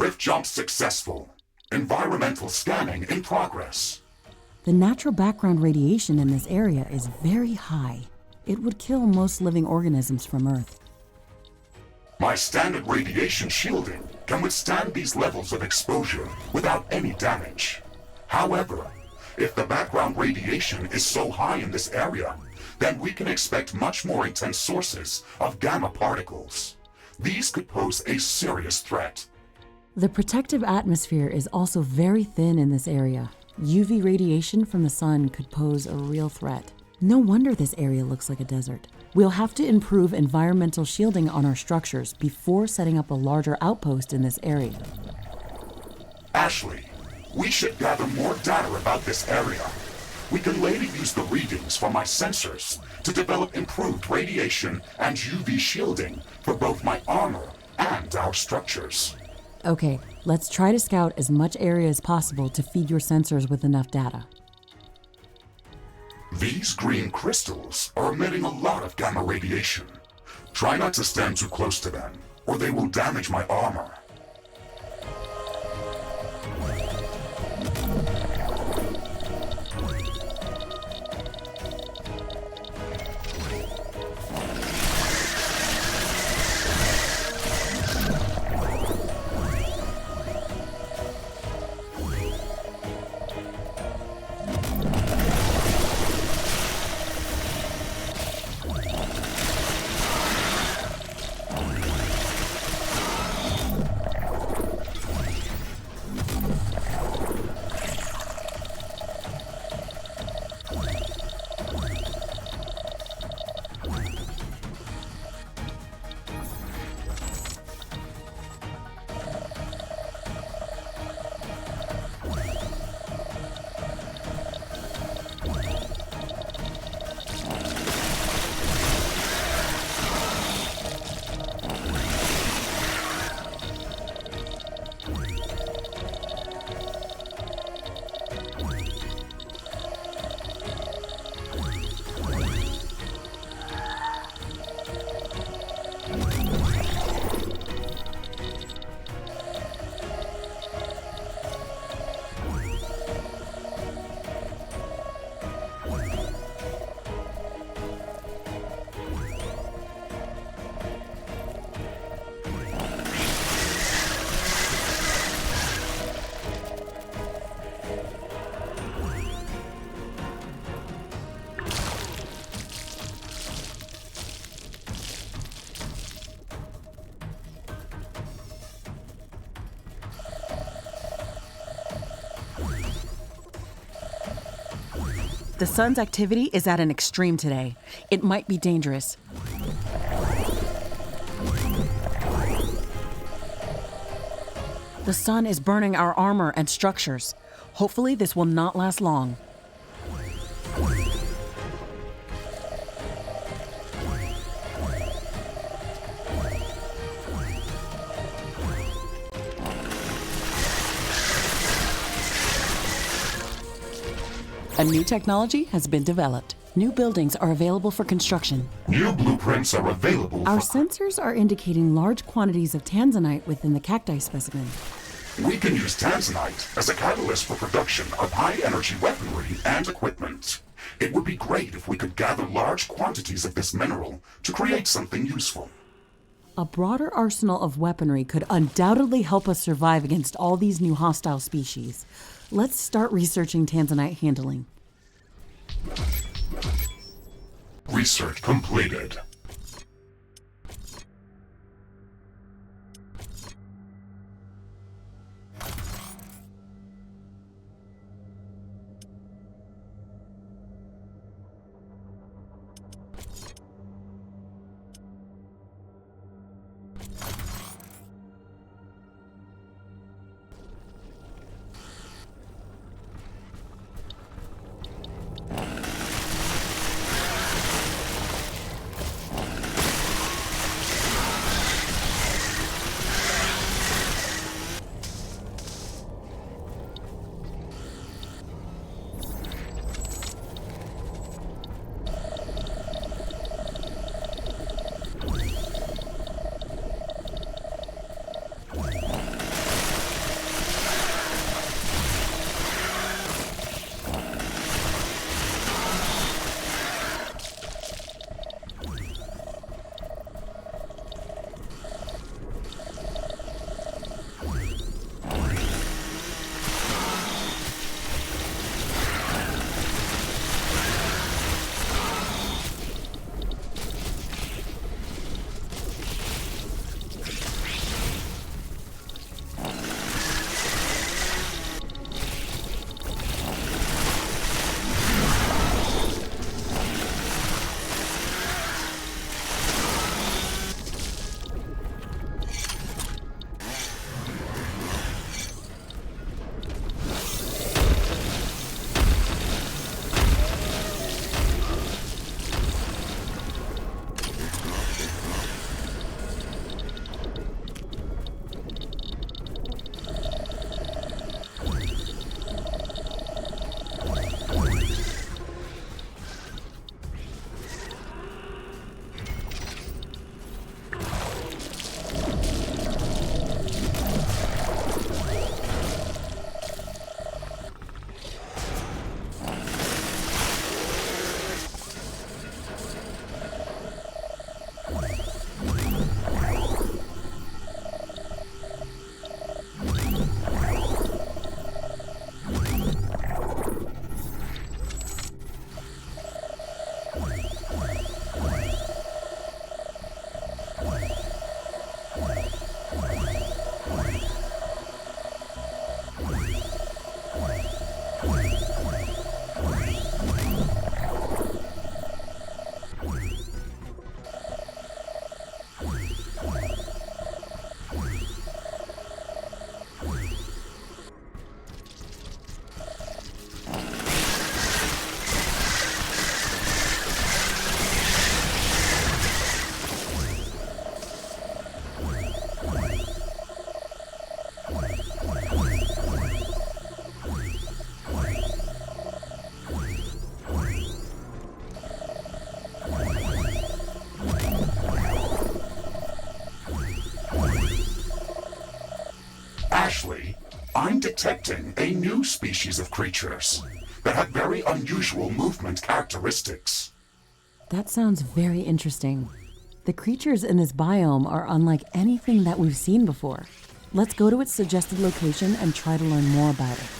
Rift jump successful. Environmental scanning in progress. The natural background radiation in this area is very high. It would kill most living organisms from Earth. My standard radiation shielding can withstand these levels of exposure without any damage. However, if the background radiation is so high in this area, then we can expect much more intense sources of gamma particles. These could pose a serious threat. The protective atmosphere is also very thin in this area. UV radiation from the sun could pose a real threat. No wonder this area looks like a desert. We'll have to improve environmental shielding on our structures before setting up a larger outpost in this area. Ashley, we should gather more data about this area. We can later use the readings from my sensors to develop improved radiation and UV shielding for both my armor and our structures. Okay, let's try to scout as much area as possible to feed your sensors with enough data. These green crystals are emitting a lot of gamma radiation. Try not to stand too close to them, or they will damage my armor. The sun's activity is at an extreme today. It might be dangerous. The sun is burning our armor and structures. Hopefully this will not last long. A new technology has been developed. New buildings are available for construction. New blueprints are available. Our sensors are indicating large quantities of tanzanite within the cacti specimen. We can use tanzanite as a catalyst for production of high-energy weaponry and equipment. It would be great if we could gather large quantities of this mineral to create something useful. A broader arsenal of weaponry could undoubtedly help us survive against all these new hostile species. Let's start researching tanzanite handling. Research completed. I'm detecting a new species of creatures that have very unusual movement characteristics. That sounds very interesting. The creatures in this biome are unlike anything that we've seen before. Let's go to its suggested location and try to learn more about it.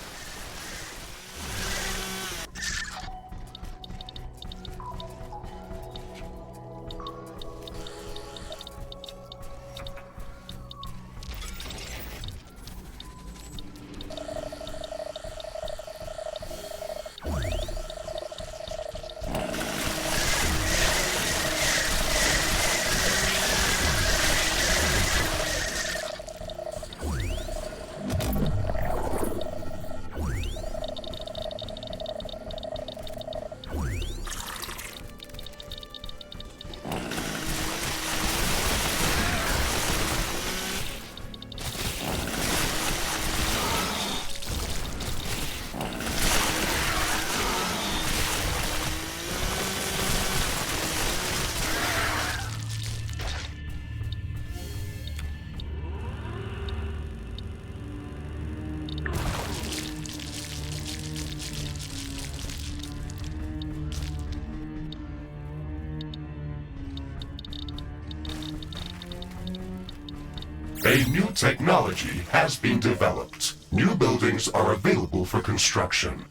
A new technology has been developed. New buildings are available for construction.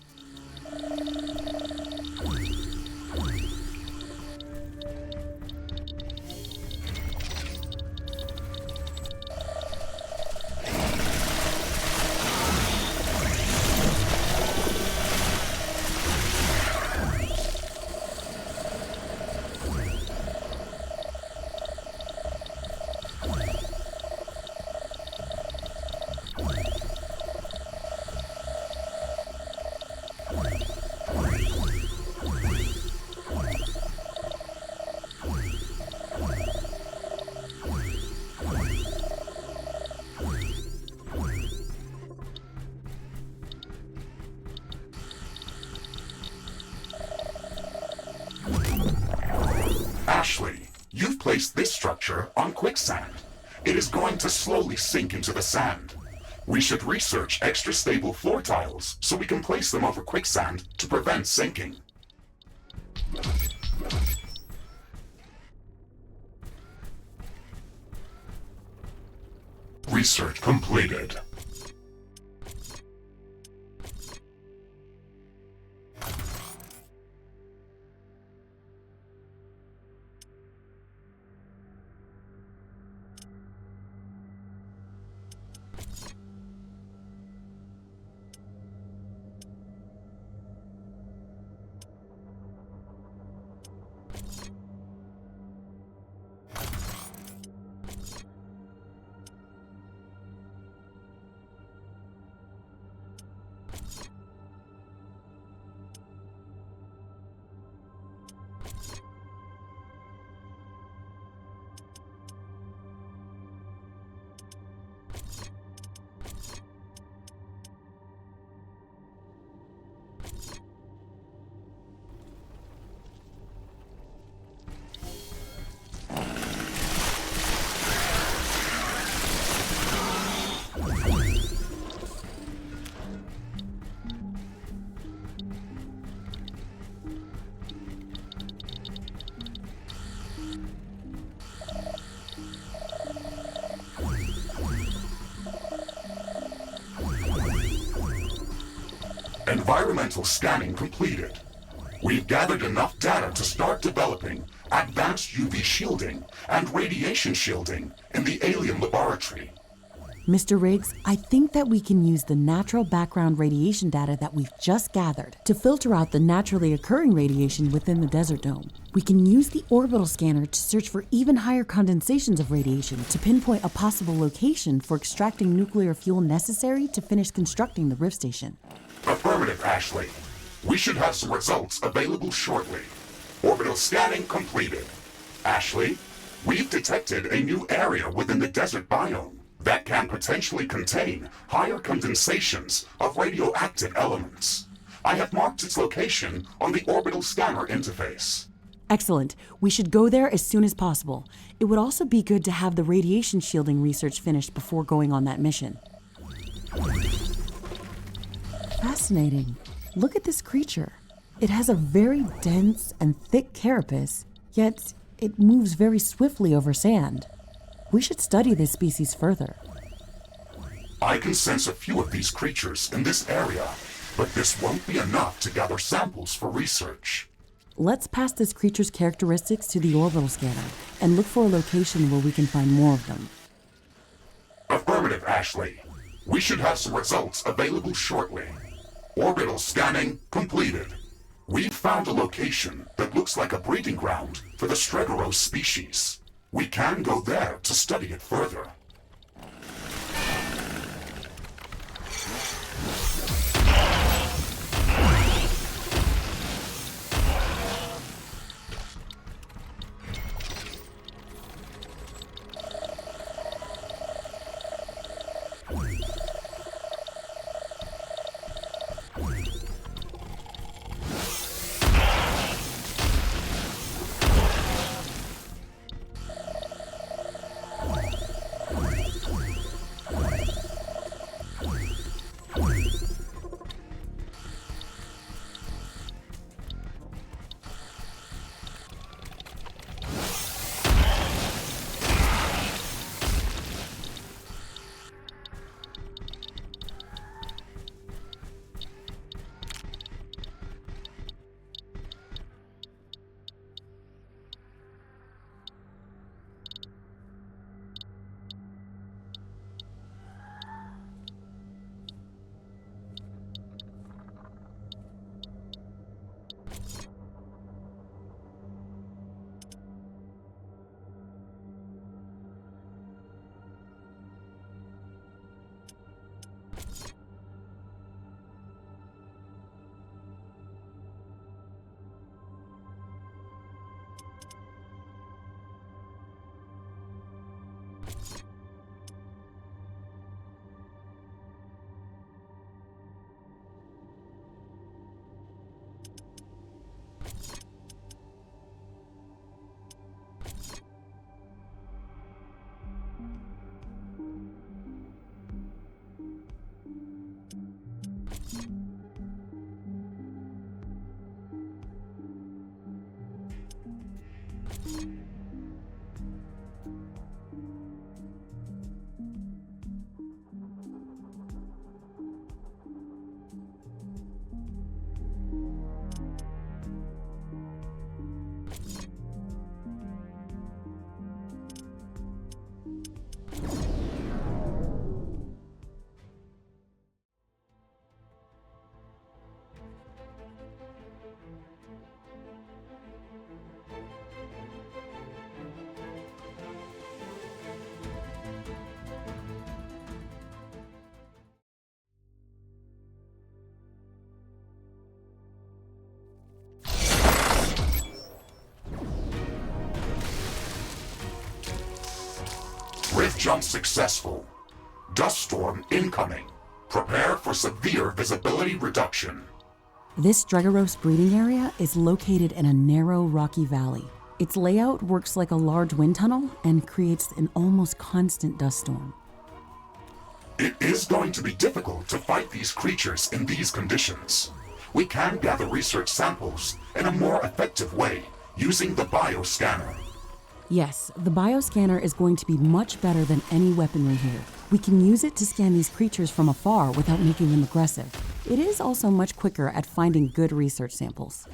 Ashley, you've placed this structure on quicksand. It is going to slowly sink into the sand. We should research extra stable floor tiles so we can place them over quicksand to prevent sinking. Research completed. Environmental scanning completed. We've gathered enough data to start developing advanced UV shielding and radiation shielding in the alien laboratory. Mr. Riggs, I think that we can use the natural background radiation data that we've just gathered to filter out the naturally occurring radiation within the desert dome. We can use the orbital scanner to search for even higher condensations of radiation to pinpoint a possible location for extracting nuclear fuel necessary to finish constructing the Rift Station. Affirmative, Ashley. We should have some results available shortly. Orbital scanning completed. Ashley, we've detected a new area within the desert biome that can potentially contain higher condensations of radioactive elements. I have marked its location on the orbital scanner interface. Excellent. We should go there as soon as possible. It would also be good to have the radiation shielding research finished before going on that mission. fascinating. Look at this creature. It has a very dense and thick carapace, yet it moves very swiftly over sand. We should study this species further. I can sense a few of these creatures in this area, but this won't be enough to gather samples for research. Let's pass this creature's characteristics to the orbital scanner and look for a location where we can find more of them. Affirmative, Ashley. We should have some results available shortly. Orbital scanning completed. We've found a location that looks like a breeding ground for the Stregoros species. We can go there to study it further. Rift jump successful. Dust storm incoming. Prepare for severe visibility reduction. This Stregoros breeding area is located in a narrow, rocky valley. Its layout works like a large wind tunnel and creates an almost constant dust storm. It is going to be difficult to fight these creatures in these conditions. We can gather research samples in a more effective way using the bioscanner. Yes, the bioscanner is going to be much better than any weaponry here. We can use it to scan these creatures from afar without making them aggressive. It is also much quicker at finding good research samples.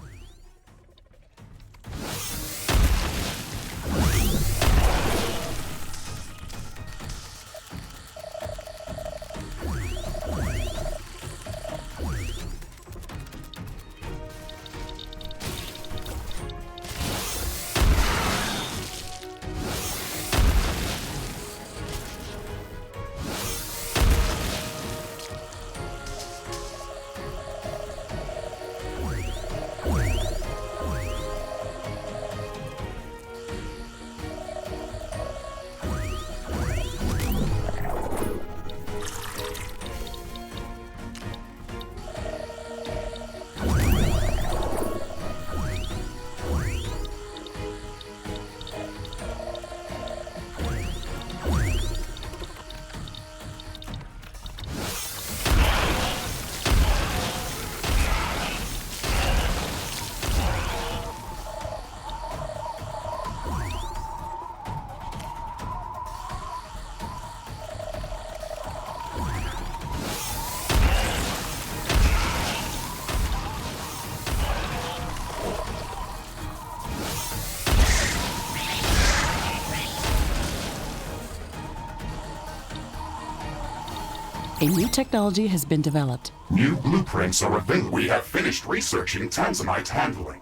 A new technology has been developed. New blueprints are available. We have finished researching tanzanite handling.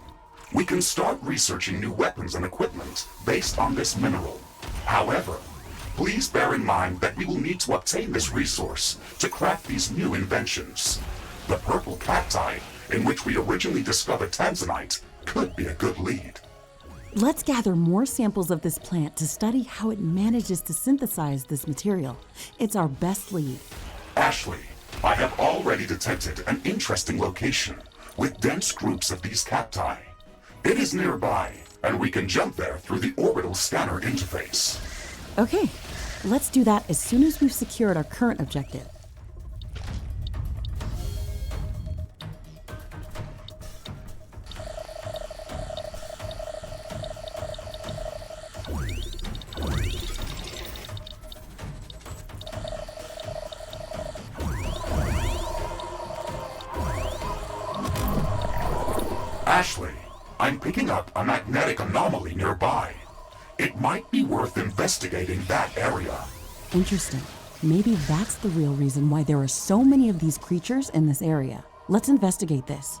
We can start researching new weapons and equipment based on this mineral. However, please bear in mind that we will need to obtain this resource to craft these new inventions. The purple cacti, in which we originally discovered tanzanite, could be a good lead. Let's gather more samples of this plant to study how it manages to synthesize this material. It's our best lead. Ashley, I have already detected an interesting location with dense groups of these cacti. It is nearby, and we can jump there through the orbital scanner interface. Okay, let's do that as soon as we've secured our current objective. Ashley, I'm picking up a magnetic anomaly nearby. It might be worth investigating that area. Interesting. Maybe that's the real reason why there are so many of these creatures in this area. Let's investigate this.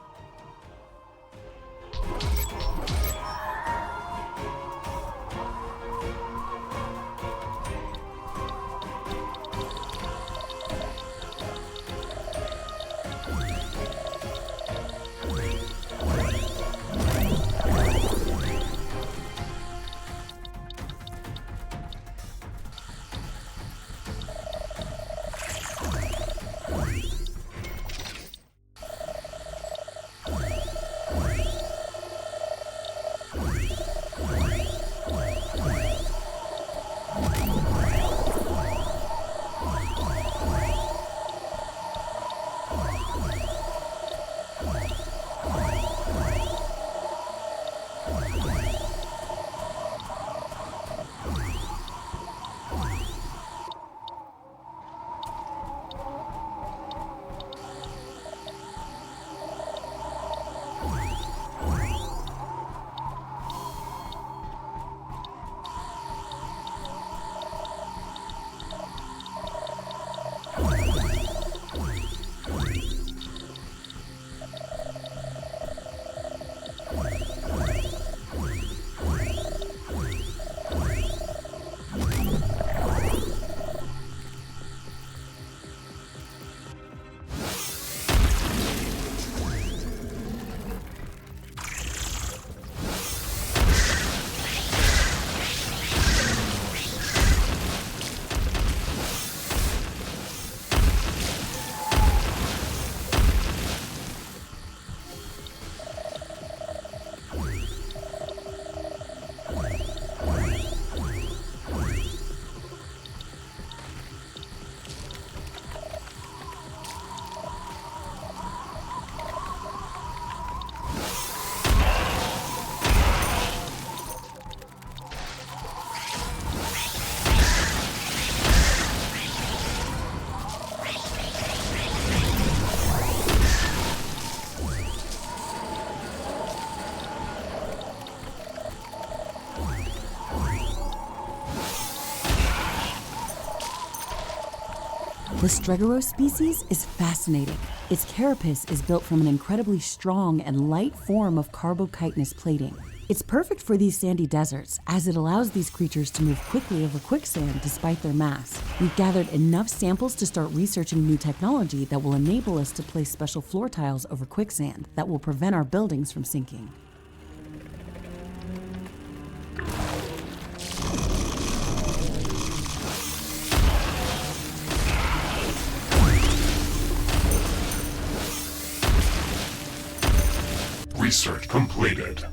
The Stregoros species is fascinating. Its carapace is built from an incredibly strong and light form of carbochitinous plating. It's perfect for these sandy deserts, as it allows these creatures to move quickly over quicksand despite their mass. We've gathered enough samples to start researching new technology that will enable us to place special floor tiles over quicksand that will prevent our buildings from sinking. Research completed.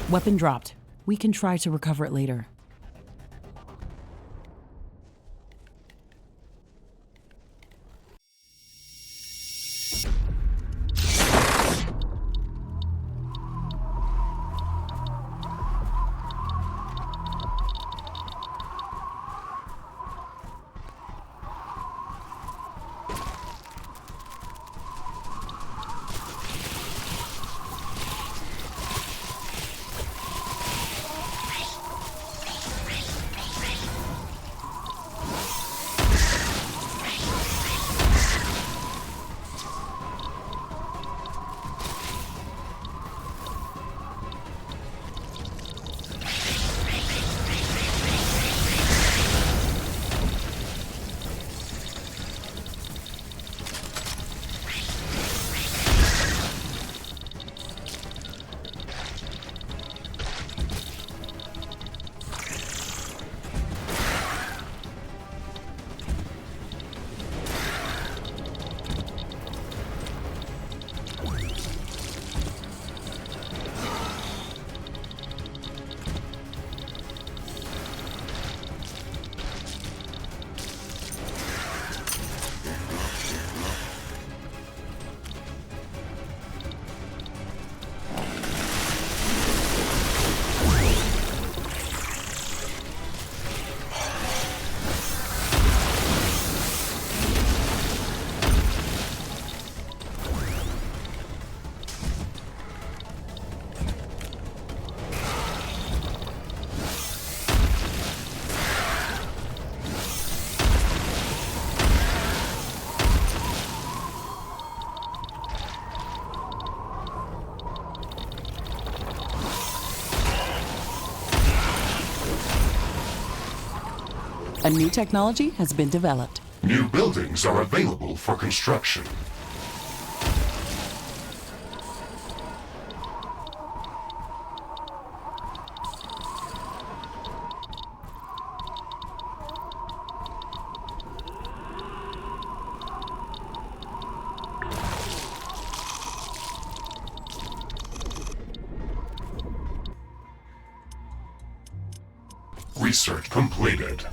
Weapon dropped. We can try to recover it later. A new technology has been developed. New buildings are available for construction. Research completed.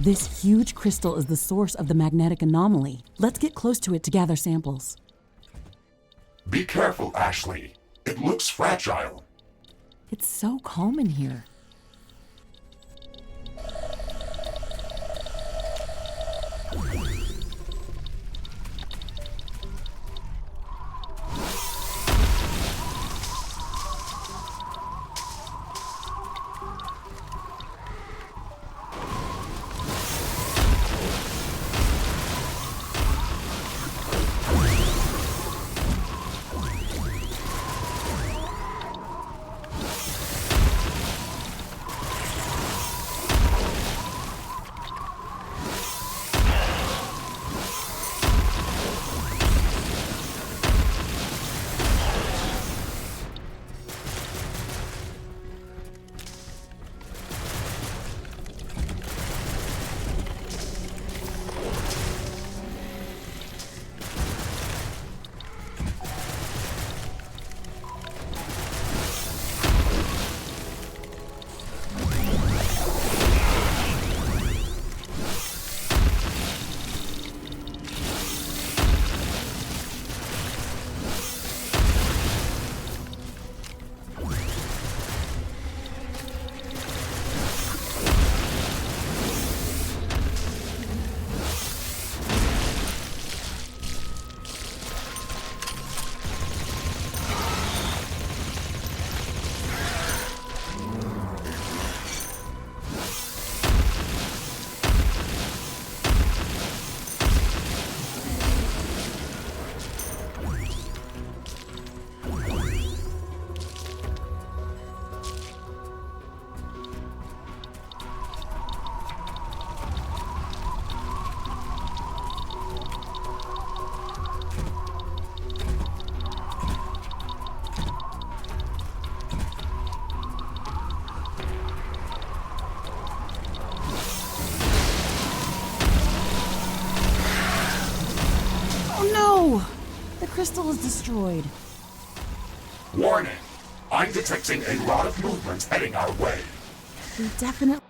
This huge crystal is the source of the magnetic anomaly. Let's get close to it to gather samples. Be careful, Ashley. It looks fragile. It's so calm in here. The crystal is destroyed. Warning! I'm detecting a lot of movement heading our way. We definitely...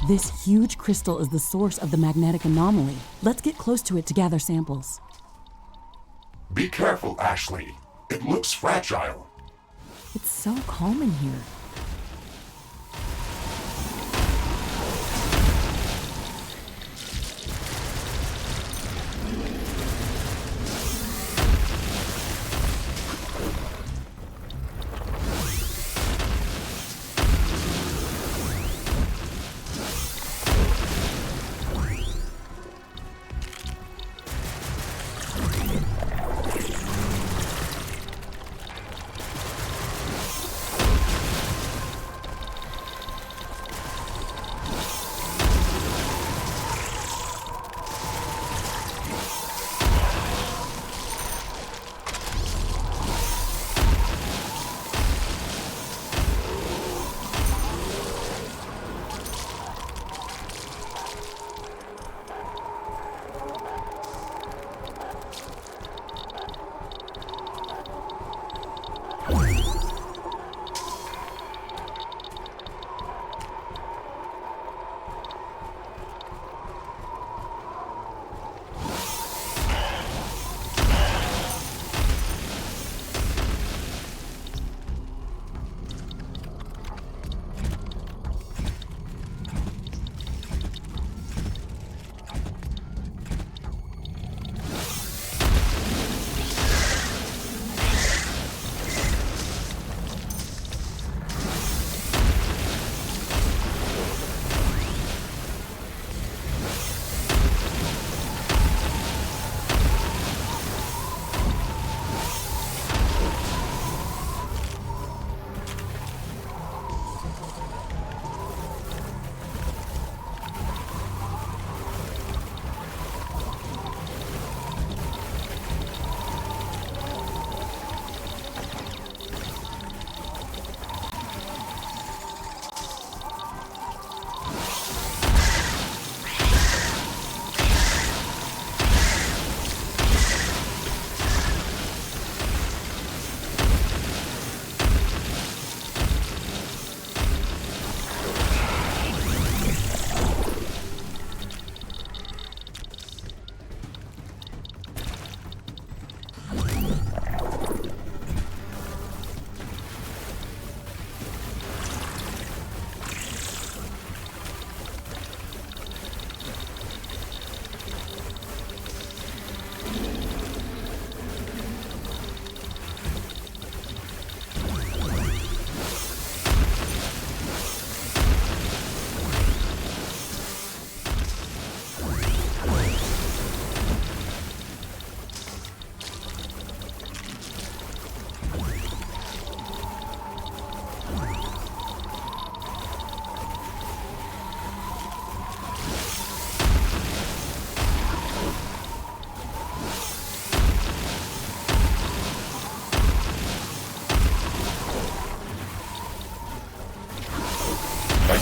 This huge crystal is the source of the magnetic anomaly. Let's get close to it to gather samples. Be careful, Ashley. It looks fragile. It's so calm in here.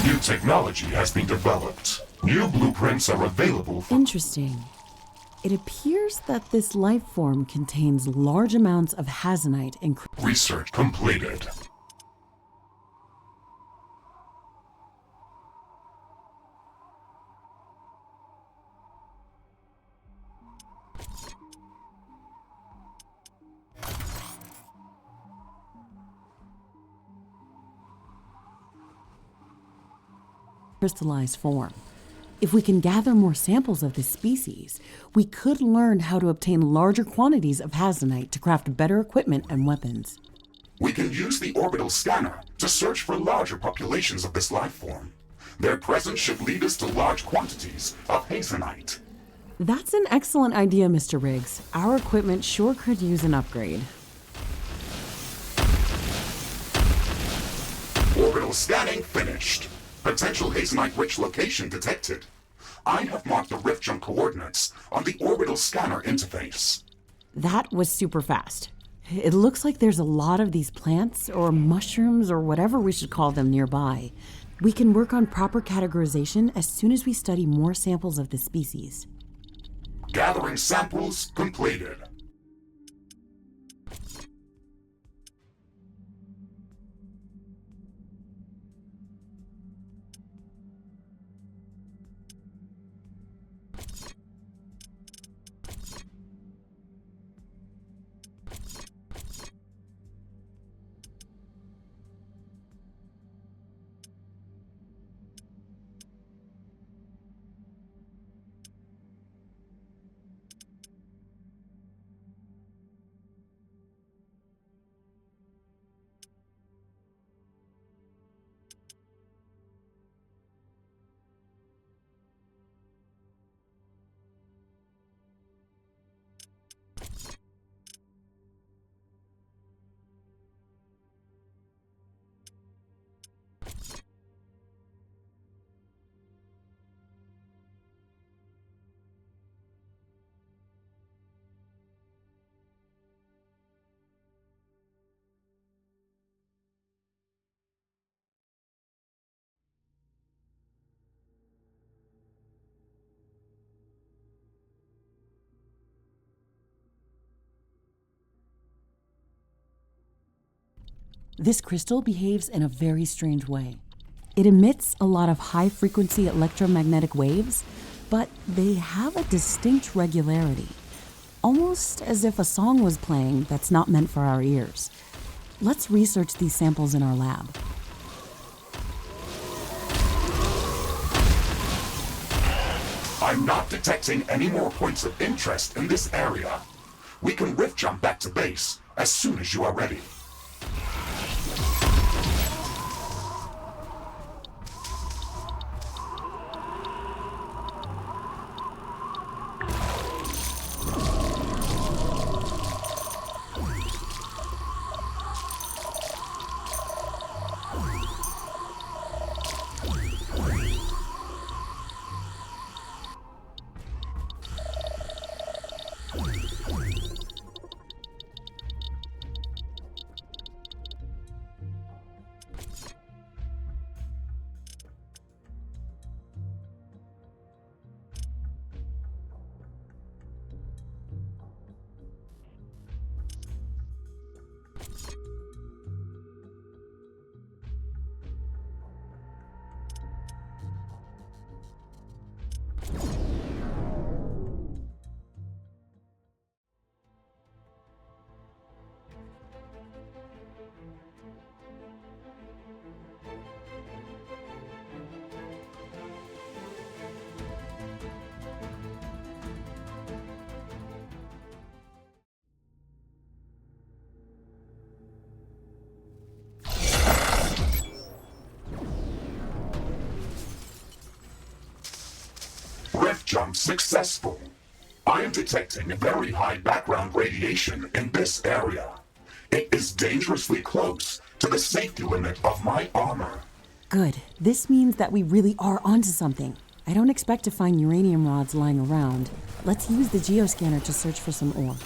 New technology has been developed. New blueprints are available for... Interesting. It appears that this life form contains large amounts of hazonite and... Research completed. crystallized form. If we can gather more samples of this species, we could learn how to obtain larger quantities of hazonite to craft better equipment and weapons. We can use the orbital scanner to search for larger populations of this life form. Their presence should lead us to large quantities of hazonite. That's an excellent idea, Mr. Riggs. Our equipment sure could use an upgrade. Orbital scanning finished. Potential hazonite-rich location detected. I have marked the rift jump coordinates on the orbital scanner interface. That was super fast. It looks like there's a lot of these plants, or mushrooms, or whatever we should call them nearby. We can work on proper categorization as soon as we study more samples of this species. Gathering samples completed. This crystal behaves in a very strange way. It emits a lot of high-frequency electromagnetic waves, but they have a distinct regularity, almost as if a song was playing that's not meant for our ears. Let's research these samples in our lab. I'm not detecting any more points of interest in this area. We can rift jump back to base as soon as you are ready. Rift jump successful. I am detecting very high background radiation in this area. It is dangerously close to the safety limit of my armor. Good. This means that we really are onto something. I don't expect to find uranium rods lying around. Let's use the geoscanner to search for some ore.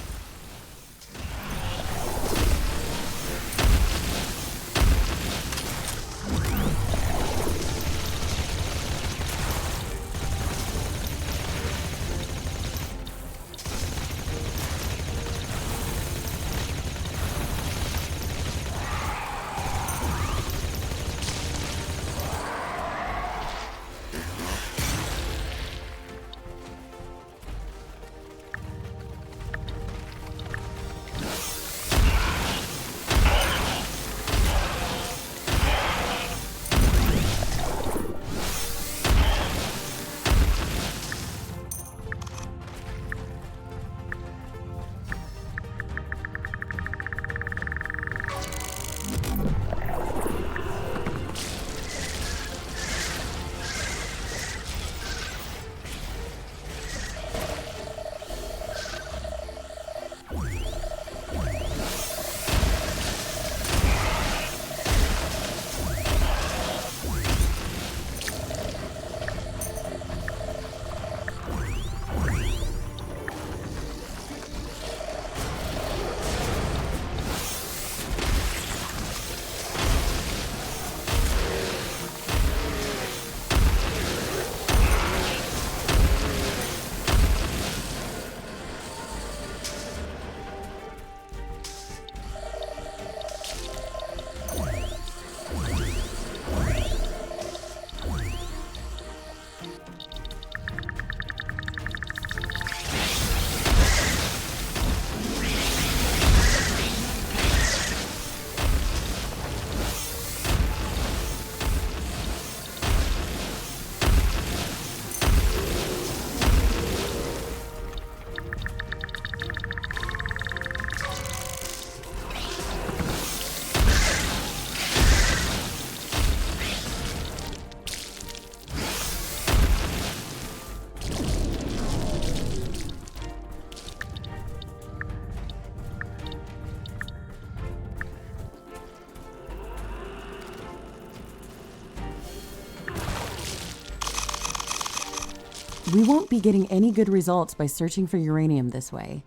We won't be getting any good results by searching for uranium this way.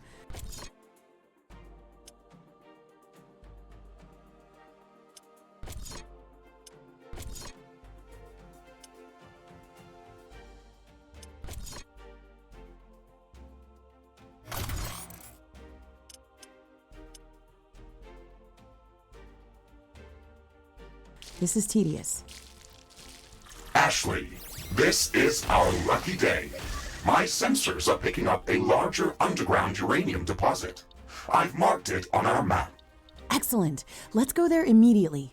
This is tedious. Ashley, this is our lucky day. My sensors are picking up a larger underground uranium deposit. I've marked it on our map. Excellent. Let's go there immediately.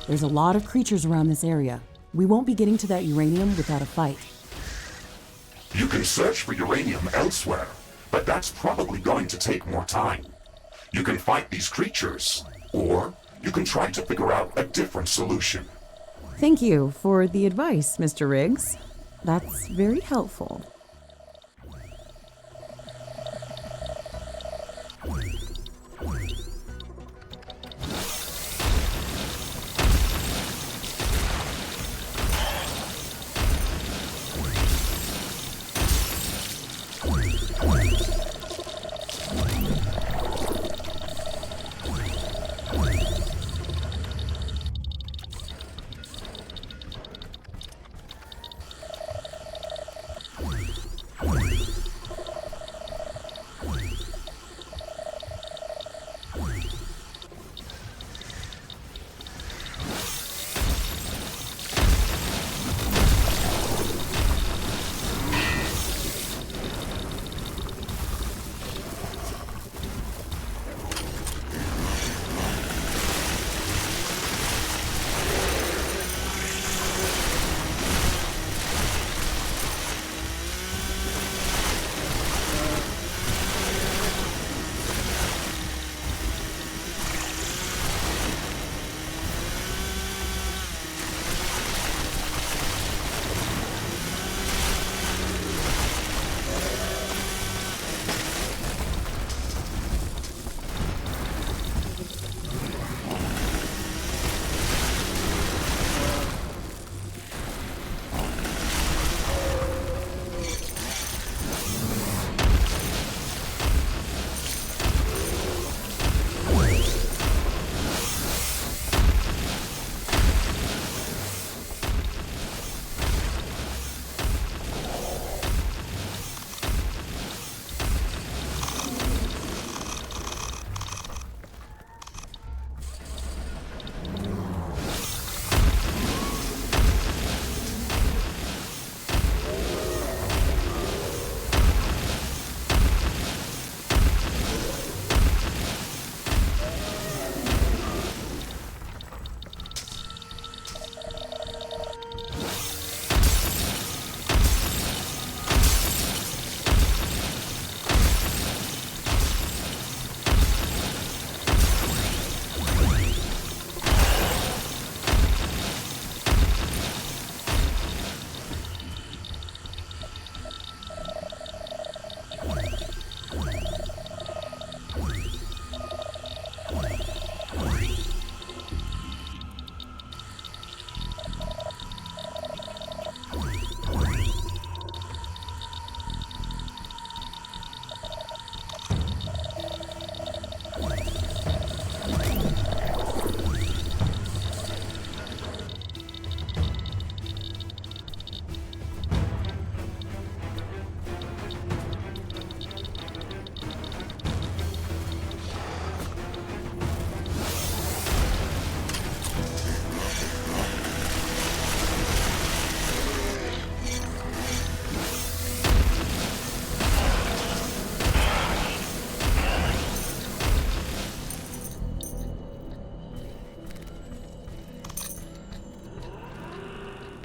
There's a lot of creatures around this area. We won't be getting to that uranium without a fight. You can search for uranium elsewhere, but that's probably going to take more time. You can fight these creatures, or you can try to figure out a different solution. Thank you for the advice, Mr. Riggs. That's very helpful.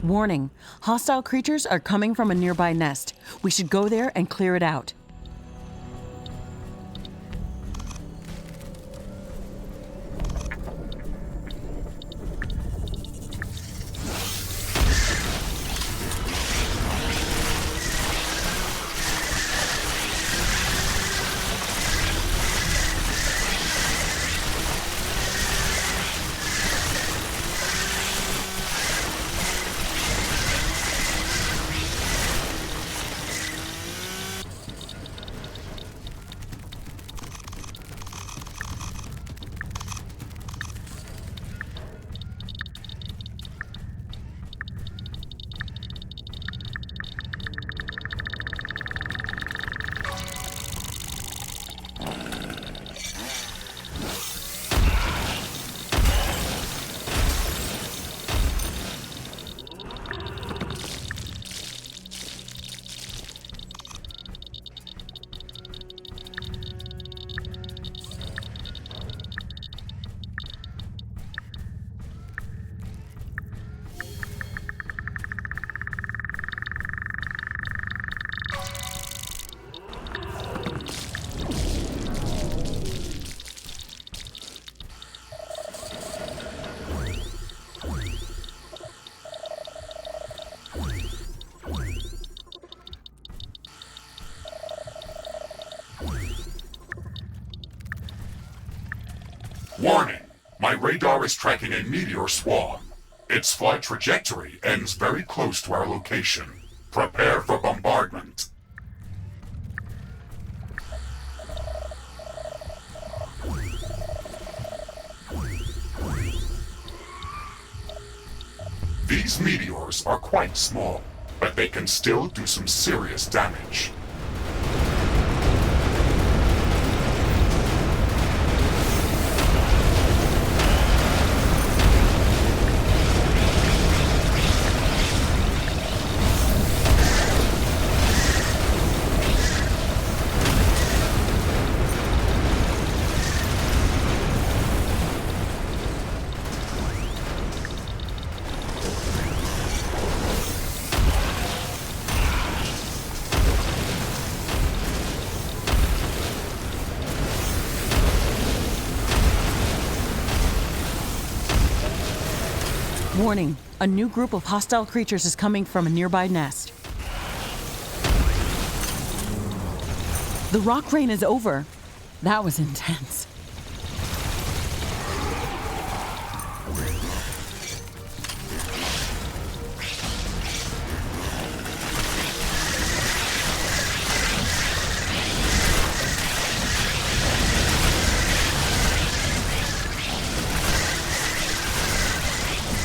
Warning, hostile creatures are coming from a nearby nest. We should go there and clear it out. Warning! My radar is tracking a meteor swarm. Its flight trajectory ends very close to our location. Prepare for bombardment. These meteors are quite small, but they can still do some serious damage. Warning, a new group of hostile creatures is coming from a nearby nest. The rock rain is over. That was intense.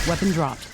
Weapon dropped.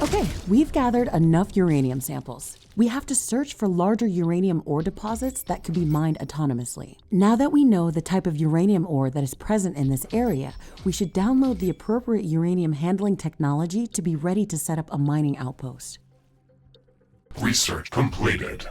Okay, we've gathered enough uranium samples. We have to search for larger uranium ore deposits that could be mined autonomously. Now that we know the type of uranium ore that is present in this area, we should download the appropriate uranium handling technology to be ready to set up a mining outpost. Research completed.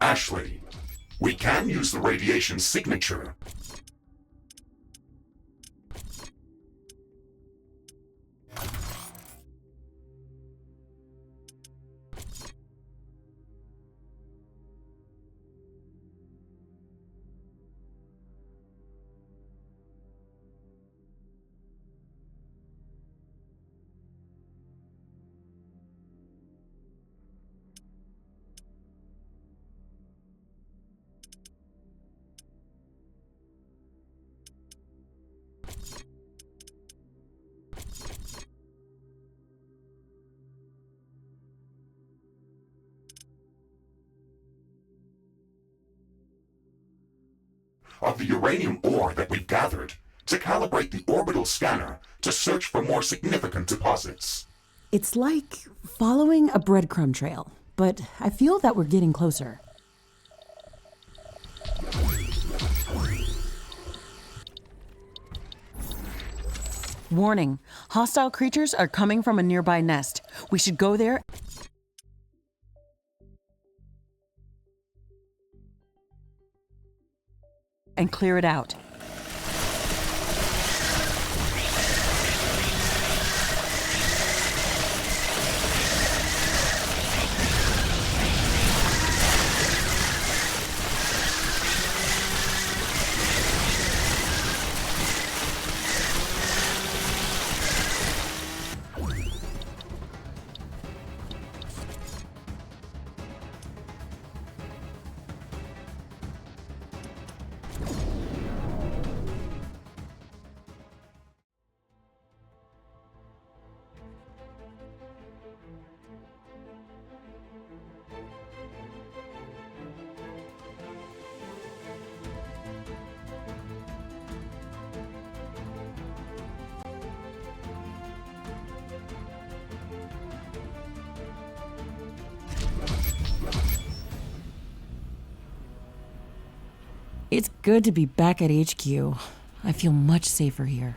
Ashley, we can use the radiation signature. Of the uranium ore that we've gathered to calibrate the orbital scanner to search for more significant deposits. It's like following a breadcrumb trail, but I feel that we're getting closer. Warning, hostile creatures are coming from a nearby nest. We should go there and clear it out. It's good to be back at HQ. I feel much safer here.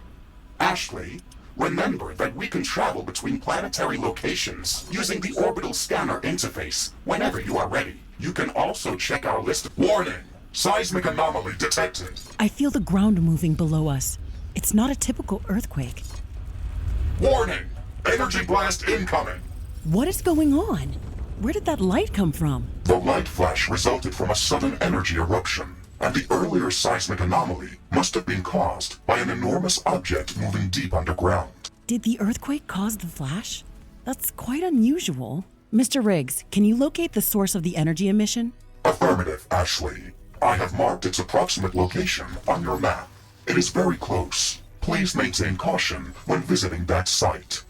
Ashley, remember that we can travel between planetary locations using the orbital scanner interface whenever you are ready. You can also check our list. Warning! Seismic anomaly detected. I feel the ground moving below us. It's not a typical earthquake. Warning! Energy blast incoming. What is going on? Where did that light come from? The light flash resulted from a sudden energy eruption, and the earlier seismic anomaly must have been caused by an enormous object moving deep underground. Did the earthquake cause the flash? That's quite unusual. Mr. Riggs, can you locate the source of the energy emission? Affirmative, Ashley. I have marked its approximate location on your map. It is very close. Please maintain caution when visiting that site.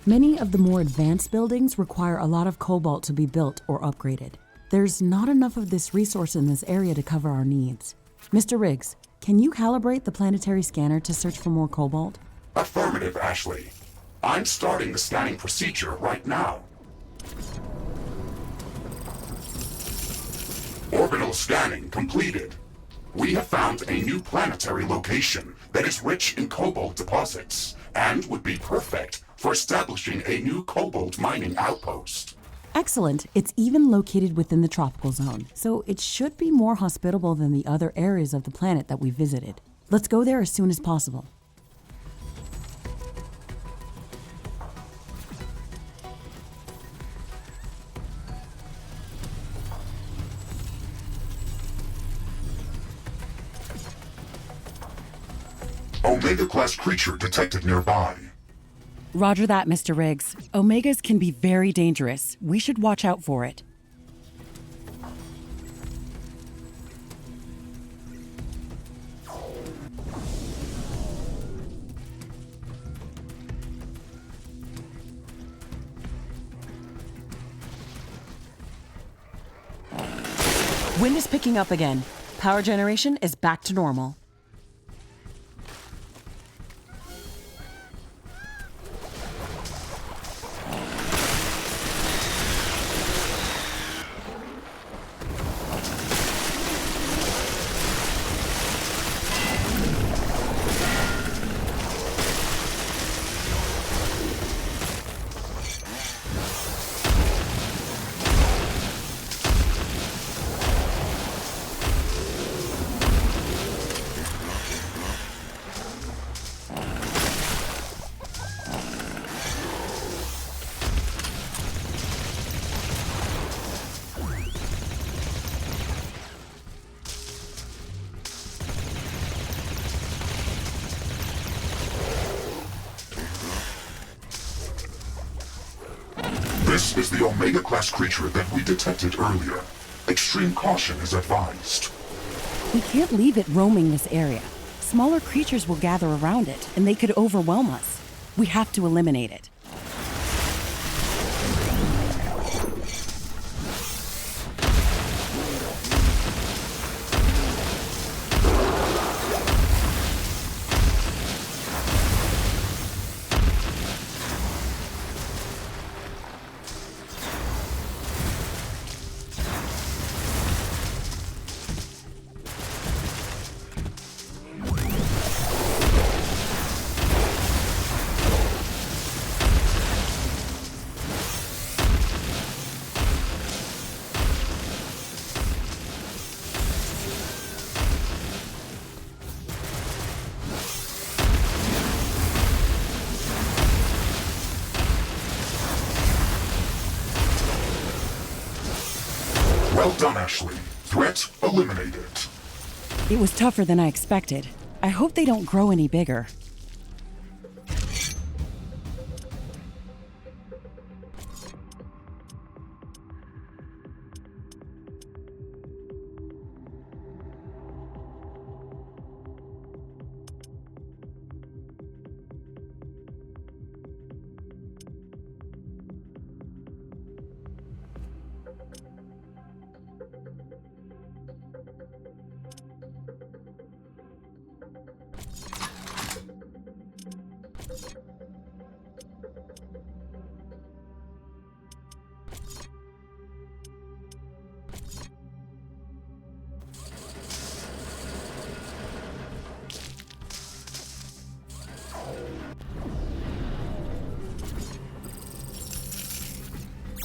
Many of the more advanced buildings require a lot of cobalt to be built or upgraded. There's not enough of this resource in this area to cover our needs. Mr. Riggs, can you calibrate the planetary scanner to search for more cobalt? Affirmative, Ashley. I'm starting the scanning procedure right now. Orbital scanning completed. We have found a new planetary location that is rich in cobalt deposits and would be perfect for establishing a new cobalt mining outpost. Excellent. It's even located within the tropical zone, so it should be more hospitable than the other areas of the planet that we visited. Let's go there as soon as possible. Omega-class creature detected nearby. Roger that, Mr. Riggs. Omegas can be very dangerous. We should watch out for it. Wind is picking up again. Power generation is back to normal. This is the Omega-class creature that we detected earlier. Extreme caution is advised. We can't leave it roaming this area. Smaller creatures will gather around it, and they could overwhelm us. We have to eliminate it. Well done, Ashley. Threat eliminated. It was tougher than I expected. I hope they don't grow any bigger.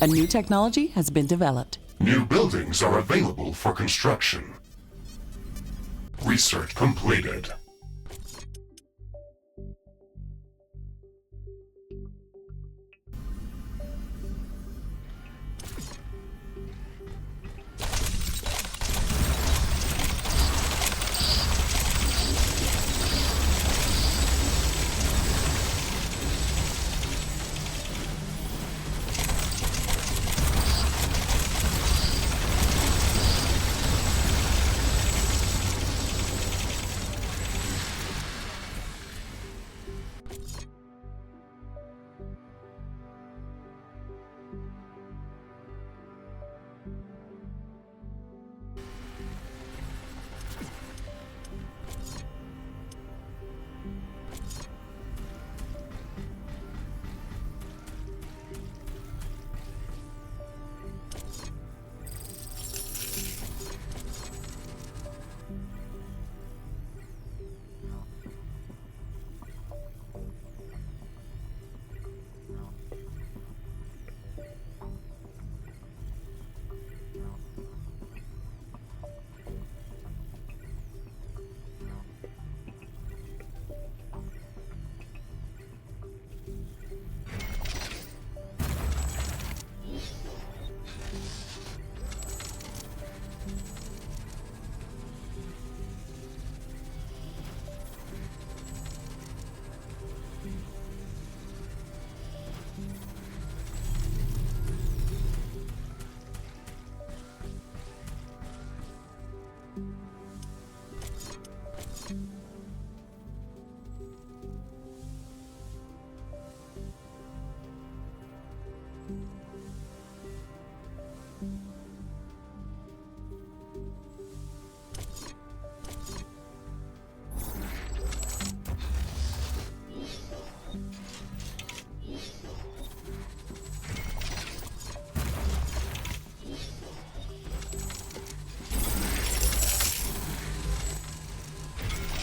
A new technology has been developed. New buildings are available for construction. Research completed.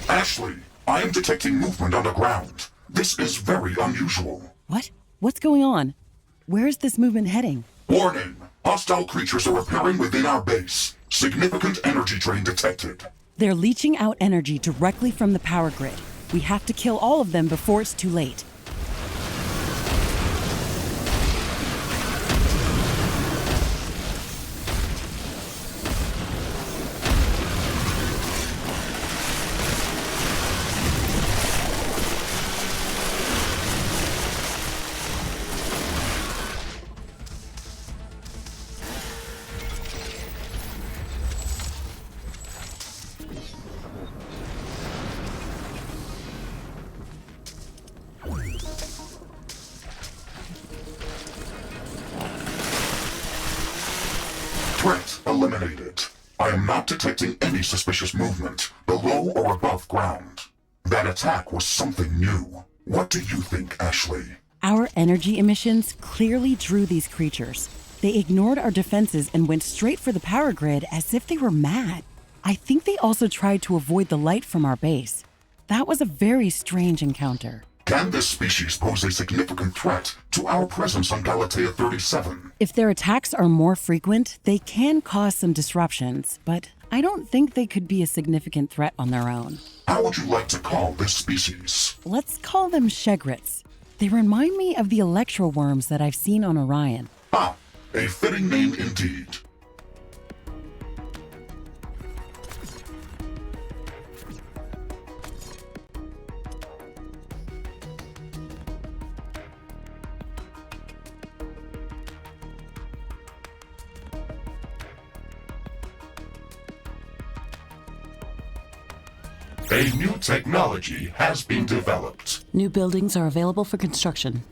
Ashley, I am detecting movement underground. This is very unusual. What? What's going on? Where is this movement heading? Warning! Hostile creatures are appearing within our base. Significant energy drain detected. They're leaching out energy directly from the power grid. We have to kill all of them before it's too late. Threat eliminated. I am not detecting any suspicious movement below or above ground. That attack was something new. What do you think, Ashley? Our energy emissions clearly drew these creatures. They ignored our defenses and went straight for the power grid as if they were mad. I think they also tried to avoid the light from our base. That was a very strange encounter. Can this species pose a significant threat to our presence on Galatea 37? If their attacks are more frequent, they can cause some disruptions, but I don't think they could be a significant threat on their own. How would you like to call this species? Let's call them Shegrets. They remind me of the electroworms that I've seen on Orion. Ah, a fitting name indeed. A new technology has been developed. New buildings are available for construction.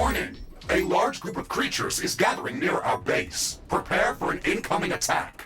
Warning! A large group of creatures is gathering near our base. Prepare for an incoming attack.